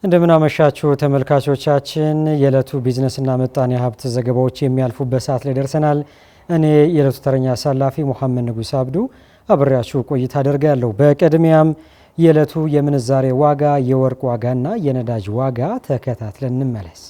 እንደምን አመሻችሁ ተመልካቾቻችን። የዕለቱ ቢዝነስና ምጣኔ ሀብት ዘገባዎች የሚያልፉበት ሰዓት ላይ ደርሰናል። እኔ የዕለቱ ተረኛ አሳላፊ መሐመድ ንጉስ አብዱ አብሬያችሁ ቆይታ አደርጋለሁ። በቅድሚያም የዕለቱ የምንዛሬ ዋጋ፣ የወርቅ ዋጋና የነዳጅ ዋጋ ተከታትለን እንመለስ።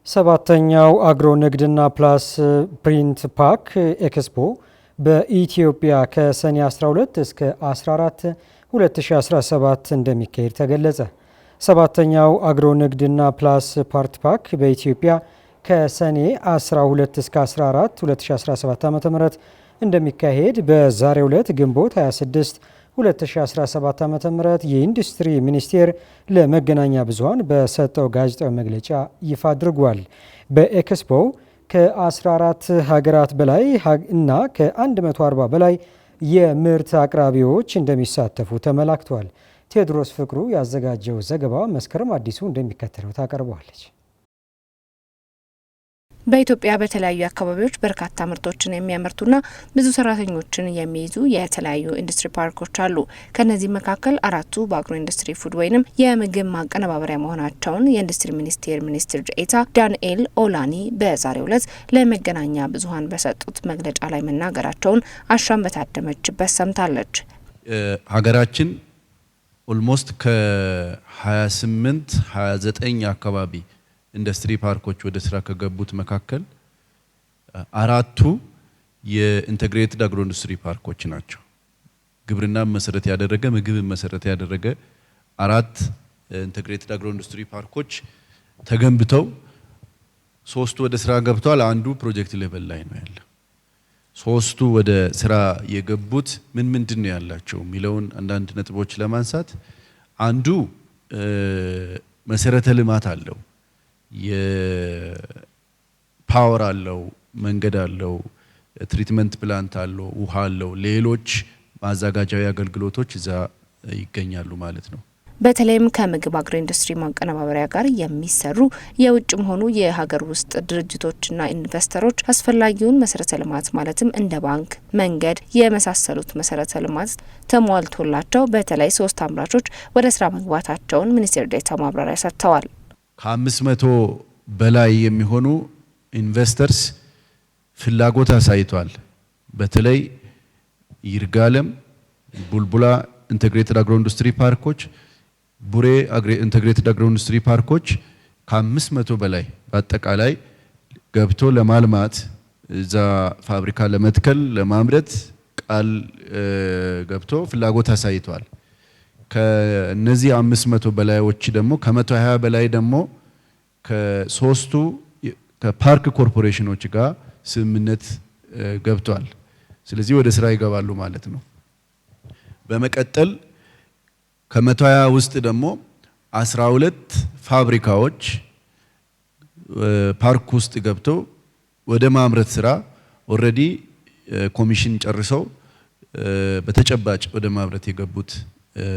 ሰባተኛው አግሮ ንግድና ፕላስ ፕሪንት ፓክ ኤክስፖ በኢትዮጵያ ከሰኔ 12 እስከ 14 2017 እንደሚካሄድ ተገለጸ። ሰባተኛው አግሮ ንግድና ፕላስ ፓርት ፓክ በኢትዮጵያ ከሰኔ 12 እስከ 14 2017 ዓ.ም እንደሚካሄድ በዛሬው ዕለት ግንቦት 26 2017 ዓ.ም የኢንዱስትሪ ሚኒስቴር ለመገናኛ ብዙሃን በሰጠው ጋዜጣዊ መግለጫ ይፋ አድርጓል። በኤክስፖ ከ14 ሀገራት በላይ እና ከ140 በላይ የምርት አቅራቢዎች እንደሚሳተፉ ተመላክቷል። ቴዎድሮስ ፍቅሩ ያዘጋጀው ዘገባ መስከረም አዲሱ እንደሚከተለው ታቀርበዋለች። በኢትዮጵያ በተለያዩ አካባቢዎች በርካታ ምርቶችን የሚያመርቱና ብዙ ሰራተኞችን የሚይዙ የተለያዩ ኢንዱስትሪ ፓርኮች አሉ። ከነዚህ መካከል አራቱ በአግሮ ኢንዱስትሪ ፉድ ወይም የምግብ ማቀነባበሪያ መሆናቸውን የኢንዱስትሪ ሚኒስቴር ሚኒስትር ዴኤታ ዳንኤል ኦላኒ በዛሬው ዕለት ለመገናኛ ብዙኃን በሰጡት መግለጫ ላይ መናገራቸውን አሻም በታደመችበት ሰምታለች። ሀገራችን ኦልሞስት ከ28 29 አካባቢ ኢንዱስትሪ ፓርኮች ወደ ስራ ከገቡት መካከል አራቱ የኢንተግሬትድ አግሮ ኢንዱስትሪ ፓርኮች ናቸው። ግብርና መሰረት ያደረገ ምግብ መሰረት ያደረገ አራት ኢንተግሬትድ አግሮ ኢንዱስትሪ ፓርኮች ተገንብተው ሶስቱ ወደ ስራ ገብተዋል። አንዱ ፕሮጀክት ሌቨል ላይ ነው ያለው። ሶስቱ ወደ ስራ የገቡት ምንድን ነው ያላቸው የሚለውን አንዳንድ ነጥቦች ለማንሳት አንዱ መሰረተ ልማት አለው። የፓወር አለው፣ መንገድ አለው፣ ትሪትመንት ፕላንት አለው፣ ውሃ አለው፣ ሌሎች ማዘጋጃዊ አገልግሎቶች እዛ ይገኛሉ ማለት ነው። በተለይም ከምግብ አግሮ ኢንዱስትሪ ማቀነባበሪያ ጋር የሚሰሩ የውጭም ሆኑ የሀገር ውስጥ ድርጅቶችና ኢንቨስተሮች አስፈላጊውን መሰረተ ልማት ማለትም እንደ ባንክ፣ መንገድ የመሳሰሉት መሰረተ ልማት ተሟልቶላቸው በተለይ 3 አምራቾች ወደ ስራ መግባታቸውን ሚኒስቴር ዴኤታ ማብራሪያ ሰጥተዋል። ከ500 በላይ የሚሆኑ ኢንቨስተርስ ፍላጎት አሳይቷል። በተለይ ይርጋለም፣ ቡልቡላ ኢንተግሬትድ አግሮ ኢንዱስትሪ ፓርኮች፣ ቡሬ ኢንተግሬትድ አግሮ ኢንዱስትሪ ፓርኮች ከ500 በላይ በአጠቃላይ ገብቶ ለማልማት እዛ ፋብሪካ ለመትከል ለማምረት ቃል ገብቶ ፍላጎት አሳይቷል። ከነዚህ 500 በላዮች ደግሞ ከ120 በላይ ደግሞ ከሶስቱ ከፓርክ ኮርፖሬሽኖች ጋር ስምምነት ገብቷል። ስለዚህ ወደ ስራ ይገባሉ ማለት ነው። በመቀጠል ከ120 ውስጥ ደግሞ 12 ፋብሪካዎች ፓርክ ውስጥ ገብተው ወደ ማምረት ስራ ኦልሬዲ ኮሚሽን ጨርሰው በተጨባጭ ወደ ማምረት የገቡት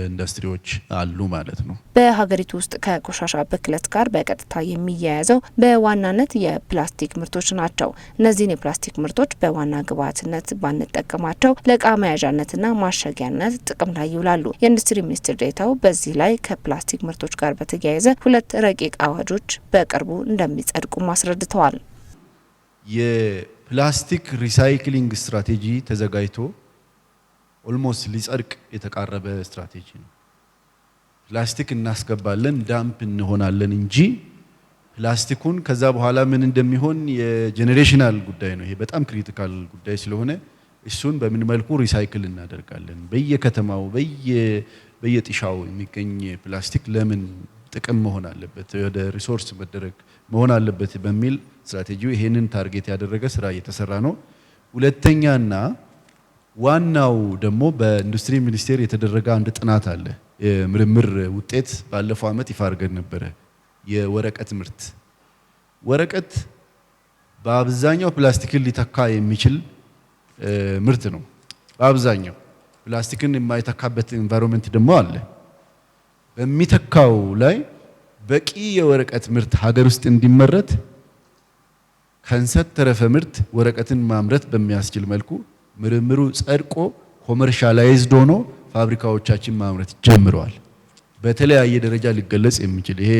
ኢንዱስትሪዎች አሉ ማለት ነው። በሀገሪቱ ውስጥ ከቆሻሻ ብክለት ጋር በቀጥታ የሚያያዘው በዋናነት የፕላስቲክ ምርቶች ናቸው። እነዚህን የፕላስቲክ ምርቶች በዋና ግብዓትነት ባንጠቀማቸው ለእቃ መያዣነትና ማሸጊያነት ጥቅም ላይ ይውላሉ። የኢንዱስትሪ ሚኒስትር ዴኤታው በዚህ ላይ ከፕላስቲክ ምርቶች ጋር በተያያዘ 2 ረቂቅ አዋጆች በቅርቡ እንደሚጸድቁ አስረድተዋል። የፕላስቲክ ሪሳይክሊንግ ስትራቴጂ ተዘጋጅቶ ኦልሞስት ሊጸድቅ የተቃረበ ስትራቴጂ ነው። ፕላስቲክ እናስገባለን ዳምፕ እንሆናለን እንጂ ፕላስቲኩን ከዛ በኋላ ምን እንደሚሆን የጄኔሬሽናል ጉዳይ ነው። ይሄ በጣም ክሪቲካል ጉዳይ ስለሆነ እሱን በምን መልኩ ሪሳይክል እናደርጋለን፣ በየከተማው በየጥሻው የሚገኝ ፕላስቲክ ለምን ጥቅም መሆን አለበት፣ ወደ ሪሶርስ መደረግ መሆን አለበት በሚል ስትራቴጂው ይሄንን ታርጌት ያደረገ ስራ እየተሰራ ነው። ሁለተኛና ዋናው ደግሞ በኢንዱስትሪ ሚኒስቴር የተደረገ አንድ ጥናት አለ። የምርምር ውጤት ባለፈው ዓመት ይፋ አድርገን ነበረ። የወረቀት ምርት ወረቀት በአብዛኛው ፕላስቲክን ሊተካ የሚችል ምርት ነው። በአብዛኛው ፕላስቲክን የማይተካበት ኢንቫይሮንመንት ደግሞ አለ። በሚተካው ላይ በቂ የወረቀት ምርት ሀገር ውስጥ እንዲመረት ከእንሰት ተረፈ ምርት ወረቀትን ማምረት በሚያስችል መልኩ ምርምሩ ጸድቆ ኮመርሻላይዝድ ሆኖ ፋብሪካዎቻችን ማምረት ጀምረዋል። በተለያየ ደረጃ ሊገለጽ የሚችል ይሄ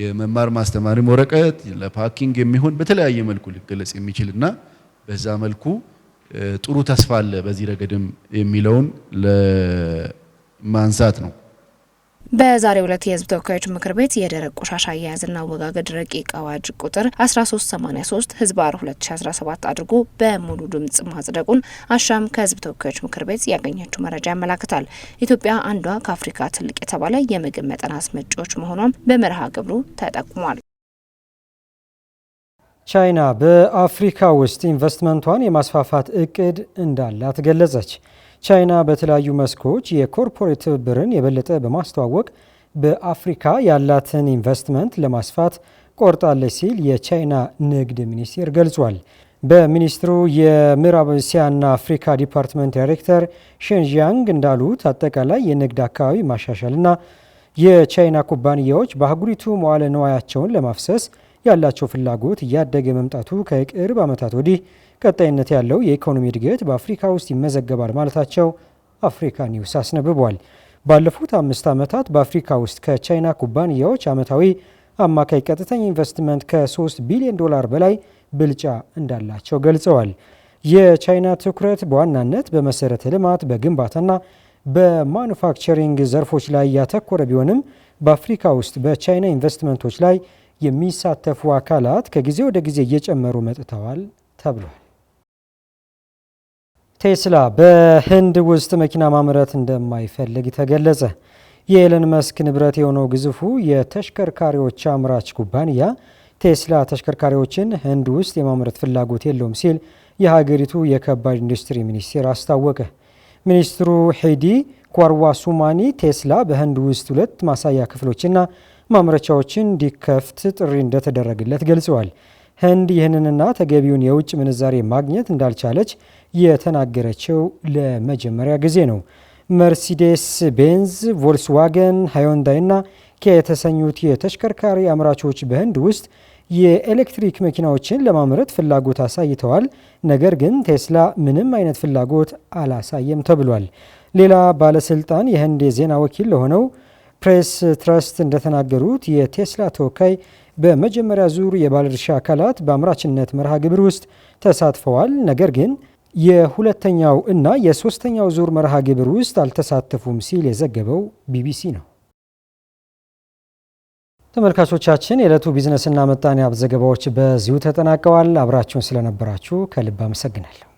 የመማር ማስተማሪም ወረቀት ለፓኪንግ የሚሆን በተለያየ መልኩ ሊገለጽ የሚችልና በዛ መልኩ ጥሩ ተስፋ አለ በዚህ ረገድም የሚለውን ለማንሳት ነው። በዛሬው ዕለት የሕዝብ ተወካዮች ምክር ቤት የደረቅ ቆሻሻ አያያዝና አወጋገድ ረቂቅ አዋጅ ቁጥር 1383 ህዝባር 2017 አድርጎ በሙሉ ድምጽ ማጽደቁን አሻም ከሕዝብ ተወካዮች ምክር ቤት ያገኘችው መረጃ ያመላክታል። ኢትዮጵያ አንዷ ከአፍሪካ ትልቅ የተባለ የምግብ መጠን አስመጪዎች መሆኗም በመርሃ ግብሩ ተጠቁሟል። ቻይና በአፍሪካ ውስጥ ኢንቨስትመንቷን የማስፋፋት እቅድ እንዳላት ገለጸች። ቻይና በተለያዩ መስኮች የኮርፖሬት ትብብርን የበለጠ በማስተዋወቅ በአፍሪካ ያላትን ኢንቨስትመንት ለማስፋት ቆርጣለች ሲል የቻይና ንግድ ሚኒስቴር ገልጿል። በሚኒስትሩ የምዕራብ እስያና አፍሪካ ዲፓርትመንት ዳይሬክተር ሼንጂያንግ እንዳሉት አጠቃላይ የንግድ አካባቢ ማሻሻልና የቻይና ኩባንያዎች በአህጉሪቱ መዋለ ንዋያቸውን ለማፍሰስ ያላቸው ፍላጎት እያደገ መምጣቱ ከቅርብ ዓመታት ወዲህ ቀጣይነት ያለው የኢኮኖሚ እድገት በአፍሪካ ውስጥ ይመዘገባል ማለታቸው አፍሪካ ኒውስ አስነብቧል። ባለፉት 5 ዓመታት በአፍሪካ ውስጥ ከቻይና ኩባንያዎች ዓመታዊ አማካይ ቀጥተኛ ኢንቨስትመንት ከ3 ቢሊዮን ዶላር በላይ ብልጫ እንዳላቸው ገልጸዋል። የቻይና ትኩረት በዋናነት በመሰረተ ልማት፣ በግንባታና በማኑፋክቸሪንግ ዘርፎች ላይ ያተኮረ ቢሆንም በአፍሪካ ውስጥ በቻይና ኢንቨስትመንቶች ላይ የሚሳተፉ አካላት ከጊዜ ወደ ጊዜ እየጨመሩ መጥተዋል ተብሏል። ቴስላ በህንድ ውስጥ መኪና ማምረት እንደማይፈልግ ተገለጸ። የኤለን መስክ ንብረት የሆነው ግዙፉ የተሽከርካሪዎች አምራች ኩባንያ ቴስላ ተሽከርካሪዎችን ህንድ ውስጥ የማምረት ፍላጎት የለውም ሲል የሀገሪቱ የከባድ ኢንዱስትሪ ሚኒስቴር አስታወቀ። ሚኒስትሩ ሄዲ ኳርዋሱማኒ ቴስላ በህንድ ውስጥ 2 ማሳያ ክፍሎችና ማምረቻዎችን እንዲከፍት ጥሪ እንደተደረገለት ገልጸዋል። ህንድ ይህንንና ተገቢውን የውጭ ምንዛሬ ማግኘት እንዳልቻለች የተናገረችው ለመጀመሪያ ጊዜ ነው። መርሲዴስ ቤንዝ፣ ቮልስዋገን፣ ሃዮንዳይ እና ኪያ የተሰኙት የተሽከርካሪ አምራቾች በህንድ ውስጥ የኤሌክትሪክ መኪናዎችን ለማምረት ፍላጎት አሳይተዋል። ነገር ግን ቴስላ ምንም አይነት ፍላጎት አላሳየም ተብሏል። ሌላ ባለስልጣን የህንድ የዜና ወኪል ለሆነው ፕሬስ ትረስት እንደተናገሩት የቴስላ ተወካይ በመጀመሪያ ዙር የባለድርሻ አካላት በአምራችነት መርሃ ግብር ውስጥ ተሳትፈዋል። ነገር ግን የሁለተኛው እና የሶስተኛው ዙር መርሃ ግብር ውስጥ አልተሳተፉም ሲል የዘገበው ቢቢሲ ነው። ተመልካቾቻችን የዕለቱ ቢዝነስና ምጣኔ ሀብት ዘገባዎች በዚሁ ተጠናቀዋል። አብራችሁን ስለነበራችሁ ከልብ አመሰግናለሁ።